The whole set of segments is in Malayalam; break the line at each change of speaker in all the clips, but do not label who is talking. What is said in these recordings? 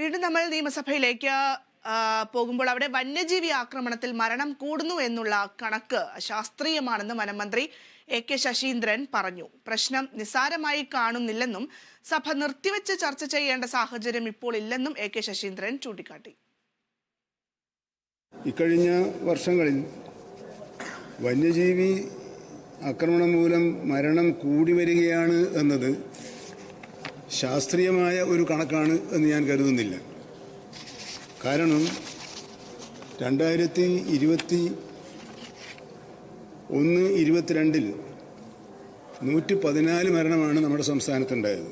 വീണ്ടും നമ്മൾ നിയമസഭയിലേക്ക് പോകുമ്പോൾ അവിടെ വന്യജീവി ആക്രമണത്തിൽ മരണം കൂടുന്നു എന്നുള്ള കണക്ക് ശാസ്ത്രീയമാണെന്ന് വനമന്ത്രി എ.കെ. ശശീന്ദ്രൻ പറഞ്ഞു. പ്രശ്നം നിസ്സാരമായി കാണുന്നില്ലെന്നും സഭ നിർത്തിവെച്ച് ചർച്ച ചെയ്യേണ്ട സാഹചര്യം ഇപ്പോൾ ഇല്ലെന്നും എ.കെ. ശശീന്ദ്രൻ ചൂണ്ടിക്കാട്ടി.
ഇക്കഴിഞ്ഞ വർഷങ്ങളിൽ വന്യജീവി ആക്രമണം മൂലം മരണം കൂടി വരികയാണ് എന്നത് ശാസ്ത്രീയമായ ഒരു കണക്കാണ് എന്ന് ഞാൻ കരുതുന്നില്ല. കാരണം 2021-22 114 മരണമാണ് നമ്മുടെ സംസ്ഥാനത്തുണ്ടായത്.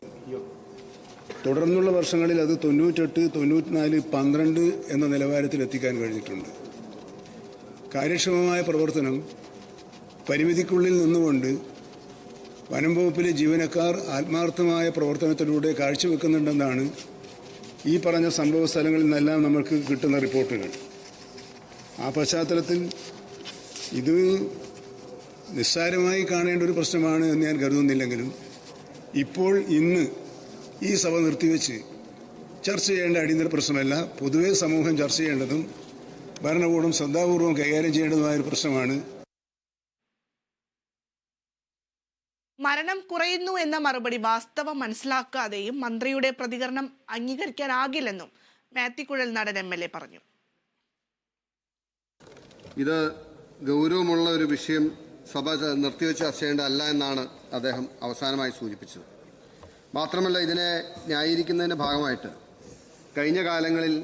തുടർന്നുള്ള വർഷങ്ങളിൽ അത് 98, 94, 12 എന്ന നിലവാരത്തിൽ എത്തിക്കാൻ കഴിഞ്ഞിട്ടുണ്ട്. കാര്യക്ഷമമായ പ്രവർത്തനം പരിമിതിക്കുള്ളിൽ നിന്നുകൊണ്ട് വനം വകുപ്പിലെ ജീവനക്കാർ ആത്മാർത്ഥമായ പ്രവർത്തനത്തിലൂടെ കാഴ്ചവെക്കുന്നുണ്ടെന്നാണ് ഈ പറഞ്ഞ സംഭവ സ്ഥലങ്ങളിൽ നിന്നെല്ലാം നമ്മൾക്ക് കിട്ടുന്ന റിപ്പോർട്ടുകൾ. ആ പശ്ചാത്തലത്തിൽ ഇത് നിസ്സാരമായി കാണേണ്ട ഒരു പ്രശ്നമാണ് എന്ന് ഞാൻ കരുതുന്നില്ലെങ്കിലും ഇപ്പോൾ ഇന്ന് ഈ സഭ നിർത്തിവെച്ച് ചർച്ച ചെയ്യേണ്ട അടിയന്തര പ്രശ്നമല്ല. പൊതുവെ സമൂഹം ചർച്ച ചെയ്യേണ്ടതും ഭരണകൂടം ശ്രദ്ധാപൂർവം കൈകാര്യം ചെയ്യേണ്ടതുമായൊരു പ്രശ്നമാണ്.
മരണം കുറയുന്നു എന്ന മറുപടി വാസ്തവം മനസ്സിലാക്കാതെയും മന്ത്രിയുടെ പ്രതികരണം അംഗീകരിക്കാനാകില്ലെന്നും മാത്യു കുഴൽനാടൻ MLA പറഞ്ഞു.
ഇത് ഗൗരവമുള്ള ഒരു വിഷയം സഭ നിർത്തിവെച്ച് ചർച്ച ചെയ്യേണ്ടതല്ല എന്നാണ് അദ്ദേഹം അവസാനമായി സൂചിപ്പിച്ചത്. മാത്രമല്ല, ഇതിനെ ന്യായീകരിക്കുന്നതിൻ്റെ ഭാഗമായിട്ട് കഴിഞ്ഞ കാലങ്ങളിൽ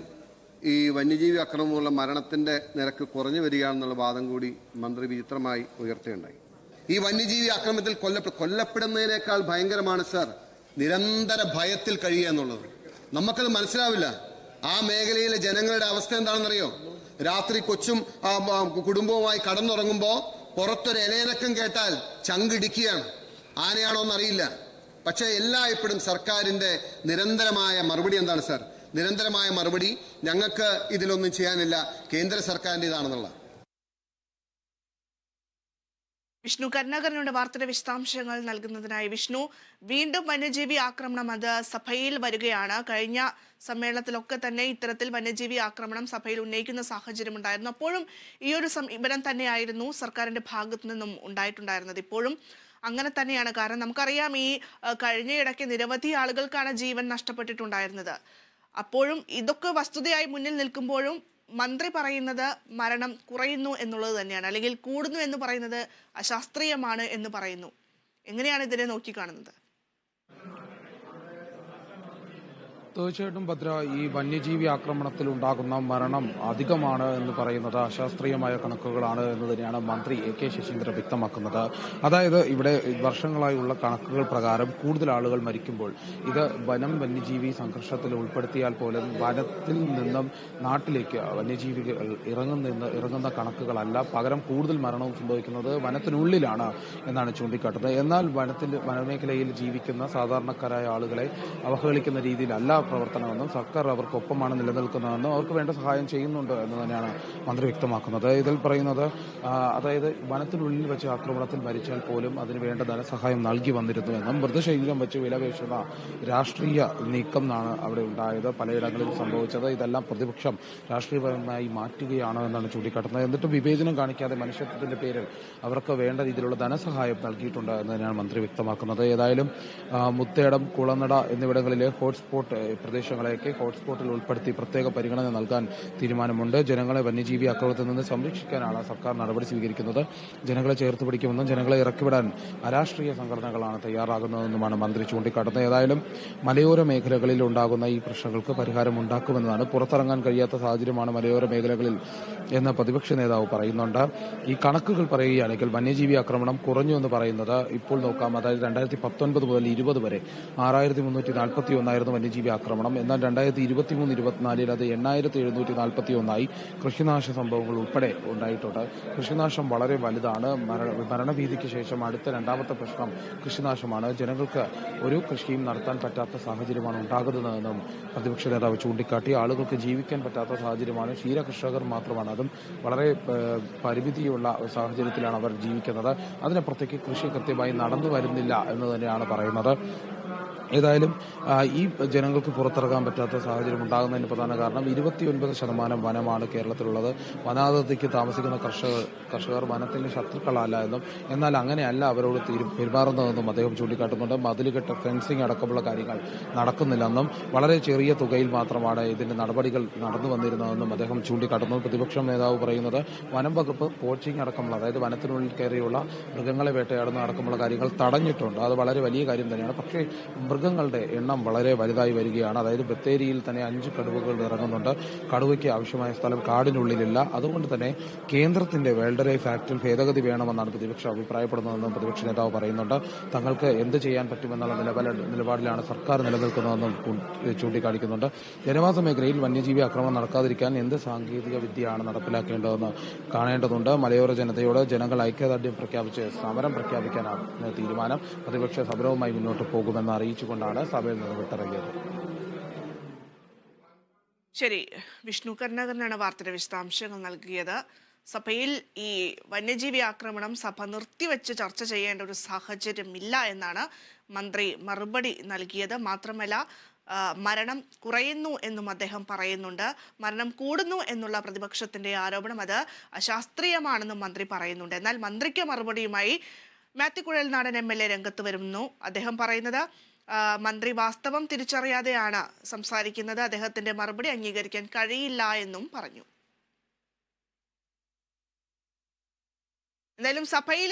ഈ വന്യജീവി ആക്രമണമുള്ള മരണത്തിൻ്റെ നിരക്ക് കുറഞ്ഞു വരികയാണെന്നുള്ള വാദം കൂടി മന്ത്രി വിചിത്രമായി ഉയർത്തുകയുണ്ടായി. ഈ വന്യജീവി ആക്രമണത്തിൽ കൊല്ലപ്പെടുന്നതിനേക്കാൾ ഭയങ്കരമാണ് സർ നിരന്തര ഭയത്തിൽ കഴിയുക എന്നുള്ളത്. നമുക്കത് മനസ്സിലാവില്ല. ആ മേഖലയിലെ ജനങ്ങളുടെ അവസ്ഥ എന്താണെന്നറിയോ? രാത്രി കൊച്ചും കുടുംബവുമായി കടന്നുറങ്ങുമ്പോൾ പുറത്തൊരു ഇലയനക്കം കേട്ടാൽ ചങ്കിടിക്കുകയാണ്. ആനയാണോ എന്നറിയില്ല. പക്ഷേ എല്ലായ്പ്പോഴും സർക്കാരിന്റെ നിരന്തരമായ മറുപടി എന്താണ് സർ? നിരന്തരമായ മറുപടി ഞങ്ങൾക്ക് ഇതിലൊന്നും ചെയ്യാനില്ല, കേന്ദ്ര സർക്കാരിൻ്റെതാണെന്നുള്ള.
വിഷ്ണു കരുണാകരനുടെ വാർത്തയുടെ വിശദാംശങ്ങൾ നൽകുന്നതിനായി. വിഷ്ണു, വീണ്ടും വന്യജീവി ആക്രമണം അത് സഭയിൽ വരികയാണ്. കഴിഞ്ഞ സമ്മേളനത്തിലൊക്കെ തന്നെ ഇത്തരത്തിൽ വന്യജീവി ആക്രമണം സഭയിൽ ഉന്നയിക്കുന്ന സാഹചര്യം ഉണ്ടായിരുന്നു. അപ്പോഴും ഈ ഒരു സമീപനം തന്നെയായിരുന്നു സർക്കാരിന്റെ ഭാഗത്തു നിന്നും ഉണ്ടായിട്ടുണ്ടായിരുന്നത്. ഇപ്പോഴും അങ്ങനെ തന്നെയാണ്. കാരണം നമുക്കറിയാം, ഈ കഴിഞ്ഞയിടയ്ക്ക് നിരവധി ആളുകൾക്കാണ് ജീവൻ നഷ്ടപ്പെട്ടിട്ടുണ്ടായിരുന്നത്. അപ്പോഴും ഇതൊക്കെ വസ്തുതയായി മുന്നിൽ നിൽക്കുമ്പോഴും മന്ത്രി പറയുന്നത് മരണം കുറയുന്നു എന്നുള്ളത് തന്നെയാണ്, അല്ലെങ്കിൽ കൂടുന്നു എന്ന് പറയുന്നത് അശാസ്ത്രീയമാണ് എന്ന് പറയുന്നു. എങ്ങനെയാണ് ഇതിനെ നോക്കിക്കാണുന്നത്?
തീർച്ചയായിട്ടും ഭദ്ര, ഈ വന്യജീവി ആക്രമണത്തിൽ ഉണ്ടാകുന്ന മരണം അധികമാണ് എന്ന് പറയുന്നത് അശാസ്ത്രീയമായ കണക്കുകളാണ് എന്ന് തന്നെയാണ് മന്ത്രി എ.കെ. ശശീന്ദ്രൻ വ്യക്തമാക്കുന്നത്. അതായത് ഇവിടെ വർഷങ്ങളായുള്ള കണക്കുകൾ പ്രകാരം കൂടുതൽ ആളുകൾ മരിക്കുമ്പോൾ ഇത് വന്യജീവി സംഘർഷത്തിൽ ഉൾപ്പെടുത്തിയാൽ പോലും വനത്തിൽ നിന്നും നാട്ടിലേക്ക് വന്യജീവികൾ ഇറങ്ങുന്ന കണക്കുകളല്ല. പകരം കൂടുതൽ മരണവും സംഭവിക്കുന്നത് വനത്തിനുള്ളിലാണ് എന്നാണ് ചൂണ്ടിക്കാട്ടുന്നത്. എന്നാൽ വനമേഖലയിൽ ജീവിക്കുന്ന സാധാരണക്കാരായ ആളുകളെ അവഹേളിക്കുന്ന രീതിയിലല്ല പ്രവർത്തനമെന്നും സർക്കാർ അവർക്കൊപ്പമാണ് നിലനിൽക്കുന്നതെന്നും അവർക്ക് വേണ്ട സഹായം ചെയ്യുന്നുണ്ട് എന്ന് തന്നെയാണ് മന്ത്രി വ്യക്തമാക്കുന്നത്. ഇതിൽ പറയുന്നത്, അതായത് വനത്തിനുള്ളിൽ വെച്ച് ആക്രമണത്തിൽ മരിച്ചാൽ പോലും അതിന് വേണ്ട ധനസഹായം നൽകി വന്നിരുന്നുവെന്നും മൃതശരീരം വെച്ച് വിലപേശുന്ന രാഷ്ട്രീയ നീക്കമാണ് അവിടെ ഉണ്ടായത്, പലയിടങ്ങളിലും സംഭവിച്ചത്. ഇതെല്ലാം പ്രതിപക്ഷം രാഷ്ട്രീയപരമായി മാറ്റുകയാണ് എന്നാണ് ചൂണ്ടിക്കാട്ടുന്നത്. എന്നിട്ടും വിവേചനം കാണിക്കാതെ മനുഷ്യത്വത്തിന്റെ പേരിൽ അവർക്ക് വേണ്ട രീതിയിലുള്ള ധനസഹായം നൽകിയിട്ടുണ്ട് എന്ന് തന്നെയാണ് മന്ത്രി വ്യക്തമാക്കുന്നത്. ഏതായാലും മുത്തേടം, കുളനട എന്നിവിടങ്ങളിലെ ഹോട്ട്സ്പോട്ട് പ്രദേശങ്ങളെയൊക്കെ ഹോട്ട്സ്പോട്ടിൽ ഉൾപ്പെടുത്തി പ്രത്യേക പരിഗണന നൽകാൻ തീരുമാനമുണ്ട്. ജനങ്ങളെ വന്യജീവി ആക്രമണത്തിൽ നിന്ന് സംരക്ഷിക്കാനാണ് സർക്കാർ നടപടി സ്വീകരിക്കുന്നത്. ജനങ്ങളെ ചേർത്ത് പിടിക്കുമെന്നും ജനങ്ങളെ ഇറക്കിവിടാൻ അരാഷ്ട്രീയ സംഘടനകളാണ് തയ്യാറാകുന്നതെന്നുമാണ് മന്ത്രി ചൂണ്ടിക്കാട്ടുന്നത്. ഏതായാലും മലയോര മേഖലകളിൽ ഉണ്ടാകുന്ന ഈ പ്രശ്നങ്ങൾക്ക് പരിഹാരം ഉണ്ടാക്കുമെന്നതാണ്. പുറത്തിറങ്ങാൻ കഴിയാത്ത സാഹചര്യമാണ് മലയോര മേഖലകളിൽ എന്ന് പ്രതിപക്ഷ നേതാവ് പറയുന്നുണ്ട്. ഈ കണക്കുകൾ പറയുകയാണെങ്കിൽ വന്യജീവി ആക്രമണം കുറഞ്ഞു എന്ന് പറയുന്നത് ഇപ്പോൾ നോക്കാം. അതായത് 2019 മുതൽ 20 വരെ 6341 വന്യജീവി ആക്രമണം. എന്നാൽ 2023-24 അത് 8741 കൃഷിനാശ സംഭവങ്ങൾ ഉൾപ്പെടെ ഉണ്ടായിട്ടുണ്ട്. കൃഷിനാശം വളരെ വലുതാണ്. മരണഭീതിക്ക് ശേഷം അടുത്ത രണ്ടാമത്തെ പ്രശ്നം കൃഷിനാശമാണ്. ജനങ്ങൾക്ക് ഒരു കൃഷിയും നടത്താൻ പറ്റാത്ത സാഹചര്യമാണ് ഉണ്ടാകുന്നതെന്നും പ്രതിപക്ഷ നേതാവ് ചൂണ്ടിക്കാട്ടി. ആളുകൾക്ക് ജീവിക്കാൻ പറ്റാത്ത സാഹചര്യമാണ്. ക്ഷീരകർഷകർ മാത്രമാണ്, അതും വളരെ പരിമിതിയുള്ള സാഹചര്യത്തിലാണ് അവർ ജീവിക്കുന്നത്. അതിനപ്പുറത്തേക്ക് കൃഷി കൃത്യമായി നടന്നു വരുന്നില്ല എന്ന് തന്നെയാണ് പറയുന്നത്. ഏതായാലും ഈ ജനങ്ങൾക്ക് പുറത്തിറങ്ങാൻ പറ്റാത്ത സാഹചര്യം ഉണ്ടാകുന്നതിന് പ്രധാന കാരണം 29% വനമാണ് കേരളത്തിലുള്ളത്. വനാതിർത്തിക്ക് താമസിക്കുന്ന കർഷകർ വനത്തിന്റെ ശത്രുക്കളല്ല എന്നും എന്നാൽ അങ്ങനെയല്ല അവരോട് പെരുമാറുന്നതെന്നും അദ്ദേഹം ചൂണ്ടിക്കാട്ടുന്നുണ്ട്. മതിലുകെട്ട് ഫെൻസിംഗ് അടക്കമുള്ള കാര്യങ്ങൾ നടക്കുന്നില്ലെന്നും വളരെ ചെറിയ തുകയിൽ മാത്രമാണ് ഇതിന്റെ നടപടികൾ നടന്നു വന്നിരുന്നതെന്നും അദ്ദേഹം ചൂണ്ടിക്കാട്ടുന്നു. പ്രതിപക്ഷ നേതാവ് പറയുന്നത് വനം വകുപ്പ് പോച്ചിങ് അടക്കമുള്ള, അതായത് വനത്തിനുള്ളിൽ കയറിയുള്ള മൃഗങ്ങളെ വേട്ടയാടുന്ന അടക്കമുള്ള കാര്യങ്ങൾ തടഞ്ഞിട്ടുണ്ട്. അത് വളരെ വലിയ കാര്യം തന്നെയാണ്. പക്ഷേ മൃഗങ്ങളുടെ എണ്ണം വളരെ വലുതായി വരികയാണ്. അതായത് ബത്തേരിയിൽ തന്നെ 5 കടുവകൾ ഇറങ്ങുന്നുണ്ട്. കടുവയ്ക്ക് ആവശ്യമായ സ്ഥലം കാടിനുള്ളിലില്ല. അതുകൊണ്ട് തന്നെ കേന്ദ്രത്തിന്റെ വൈൽഡ് ലൈഫ് ആക്ടിൽ ഭേദഗതി വേണമെന്നാണ് പ്രതിപക്ഷം അഭിപ്രായപ്പെടുന്നതെന്നും പ്രതിപക്ഷ നേതാവ് പറയുന്നുണ്ട്. തങ്ങൾക്ക് എന്ത് ചെയ്യാൻ പറ്റുമെന്നുള്ള നിലപാടിലാണ് സർക്കാർ നിലനിൽക്കുന്നതെന്നും ചൂണ്ടിക്കാണിക്കുന്നുണ്ട്. ജനവാസ മേഖലയിൽ വന്യജീവി ആക്രമണം നടക്കാതിരിക്കാൻ എന്ത് സാങ്കേതിക വിദ്യയാണ് നടപ്പിലാക്കേണ്ടതെന്ന് കാണേണ്ടതുണ്ട്. മലയോര ജനതയോട് ജനങ്ങൾ ഐക്യദാർഢ്യം പ്രഖ്യാപിച്ച് സമരം പ്രഖ്യാപിക്കാനാണ് തീരുമാനം. പ്രതിപക്ഷ സമരവുമായി മുന്നോട്ട് പോകുമെന്ന് അറിയിച്ചുകൊണ്ടാണ് സഭയിൽ നിന്ന് വിട്ടിറങ്ങിയത്.
ശരി, വിഷ്ണു കരുണാകരനാണ് വാർത്തയുടെ വിശദാംശങ്ങൾ നൽകിയത്. സഭയിൽ ഈ വന്യജീവി ആക്രമണം സഭ നിർത്തിവെച്ച് ചർച്ച ചെയ്യേണ്ട ഒരു സാഹചര്യമില്ല എന്നാണ് മന്ത്രി മറുപടി നൽകിയത്. മാത്രമല്ല, മരണം കുറയുന്നു എന്നും അദ്ദേഹം പറയുന്നുണ്ട്. മരണം കൂടുന്നു എന്നുള്ള പ്രതിപക്ഷത്തിന്റെ ആരോപണം അത് അശാസ്ത്രീയമാണെന്നും മന്ത്രി പറയുന്നുണ്ട്. എന്നാൽ മന്ത്രിക്ക് മറുപടിയുമായി മാത്യു കുഴൽനാടൻ MLA രംഗത്ത് വരുന്നു. അദ്ദേഹം പറയുന്നത് മന്ത്രി വാസ്തവം തിരിച്ചറിയാതെയാണ് സംസാരിക്കുന്നത്. അദ്ദേഹത്തിന്റെ മറുപടി അംഗീകരിക്കാൻ കഴിയില്ല എന്നും പറഞ്ഞു. എന്തായാലും സഭയിൽ